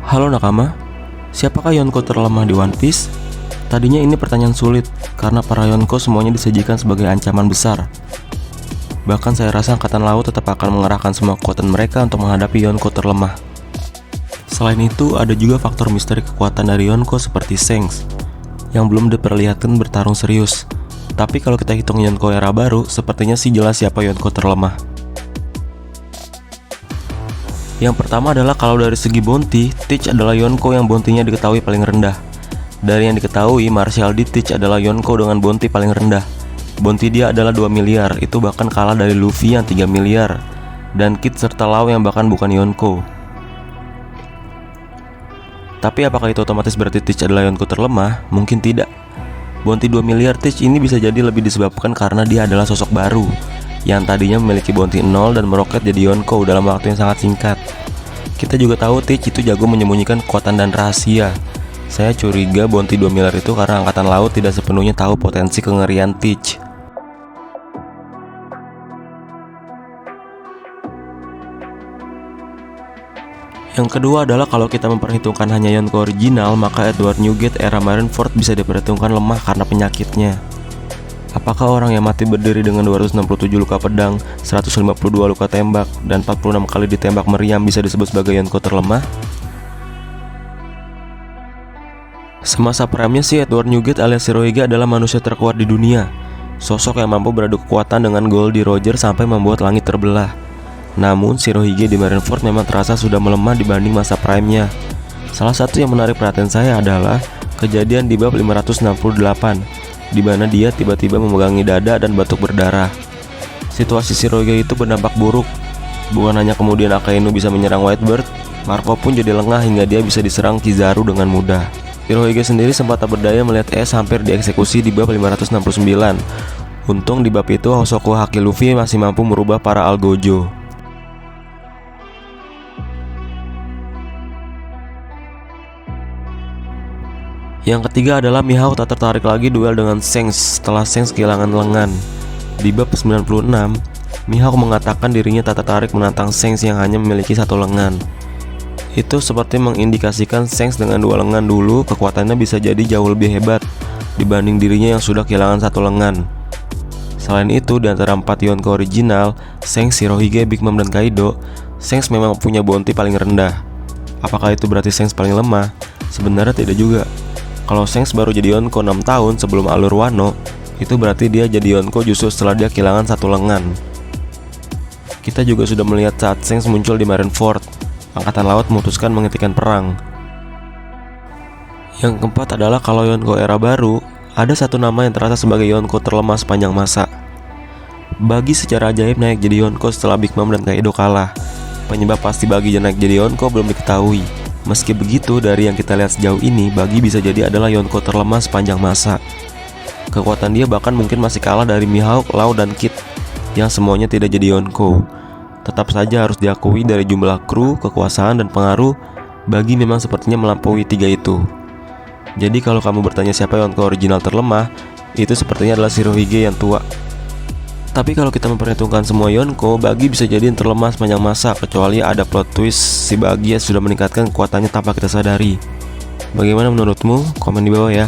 Halo nakama, siapakah Yonko terlemah di One Piece? Tadinya ini pertanyaan sulit, karena para Yonko semuanya disajikan sebagai ancaman besar. Bahkan saya rasa Angkatan Laut tetap akan mengerahkan semua kekuatan mereka untuk menghadapi Yonko terlemah. Selain itu, ada juga faktor misteri kekuatan dari Yonko seperti Shanks, yang belum diperlihatkan bertarung serius. Tapi kalau kita hitung Yonko era baru, sepertinya sih jelas siapa Yonko terlemah. Yang pertama adalah kalau dari segi bounty, Teach adalah Yonko yang bounty-nya diketahui paling rendah. Dari yang diketahui, Martial D. Teach adalah Yonko dengan bounty paling rendah. Bounty dia adalah 2 miliar, itu bahkan kalah dari Luffy yang 3 miliar, dan Kid serta Law yang bahkan bukan Yonko. Tapi apakah itu otomatis berarti Teach adalah Yonko terlemah? Mungkin tidak. Bounty 2 miliar Teach ini bisa jadi lebih disebabkan karena dia adalah sosok baru yang tadinya memiliki bounty 0 dan meroket jadi Yonko dalam waktu yang sangat singkat. Kita juga tahu Teach itu jago menyembunyikan kekuatan dan rahasia. Saya curiga bounty 2 miliar itu karena Angkatan Laut tidak sepenuhnya tahu potensi kengerian Teach. Yang kedua adalah kalau kita memperhitungkan hanya Yonko original, maka Edward Newgate era Marineford bisa diperhitungkan lemah karena penyakitnya. Apakah orang yang mati berdiri dengan 267 luka pedang, 152 luka tembak, dan 46 kali ditembak meriam bisa disebut sebagai Yonko terlemah? Semasa prime-nya sih, Edward Newgate alias Shirohige adalah manusia terkuat di dunia. Sosok yang mampu beradu kekuatan dengan Goldie Roger sampai membuat langit terbelah. Namun, Shirohige di Marineford memang terasa sudah melemah dibanding masa prime-nya. Salah satu yang menarik perhatian saya adalah kejadian di bab 568, di mana dia tiba-tiba memegangi dada dan batuk berdarah. Situasi Shirohige itu berdampak buruk. Bukan hanya kemudian Akainu bisa menyerang Whitebird, Marco pun jadi lengah hingga dia bisa diserang Kizaru dengan mudah. Shirohige sendiri sempat tak berdaya melihat Ace hampir dieksekusi di bab 569. Untung di bab itu Hosoku Haki Luffy masih mampu merubah para Algojo. Yang ketiga adalah Mihawk tak tertarik lagi duel dengan Shanks setelah Shanks kehilangan lengan. Di bab 96, Mihawk mengatakan dirinya tak tertarik menantang Shanks yang hanya memiliki satu lengan. Itu seperti mengindikasikan Shanks dengan 2 lengan dulu kekuatannya bisa jadi jauh lebih hebat dibanding dirinya yang sudah kehilangan satu lengan. Selain itu, di antara 4 Yonko original, Shanks, Shirohige, Big Mom, dan Kaido, Shanks memang punya bounty paling rendah. Apakah itu berarti Shanks paling lemah? Sebenarnya tidak juga. Kalau Shanks baru jadi Yonko 6 tahun sebelum alur Wano, itu berarti dia jadi Yonko justru setelah dia kehilangan satu lengan. Kita juga sudah melihat saat Shanks muncul di Marineford, Angkatan Laut memutuskan menghentikan perang. Yang keempat adalah kalau Yonko era baru, ada satu nama yang terasa sebagai Yonko terlemah sepanjang masa. Bagi secara ajaib naik jadi Yonko setelah Big Mom dan Kaido kalah. Penyebab pasti Bagi naik jadi Yonko belum diketahui. Meski begitu, dari yang kita lihat sejauh ini, Bagi bisa jadi adalah Yonko terlemah sepanjang masa. Kekuatan dia bahkan mungkin masih kalah dari Mihawk, Law, dan Kid, yang semuanya tidak jadi Yonko. Tetap saja harus diakui dari jumlah kru, kekuasaan, dan pengaruh, Bagi memang sepertinya melampaui 3 itu. Jadi kalau kamu bertanya siapa Yonko original terlemah, itu sepertinya adalah Shirohige yang tua. Tapi kalau kita memperhitungkan semua Yonko, Bagi bisa jadi yang terlemah sepanjang masa, kecuali ada plot twist si Bagi sudah meningkatkan kekuatannya tanpa kita sadari. Bagaimana menurutmu? Komen di bawah ya.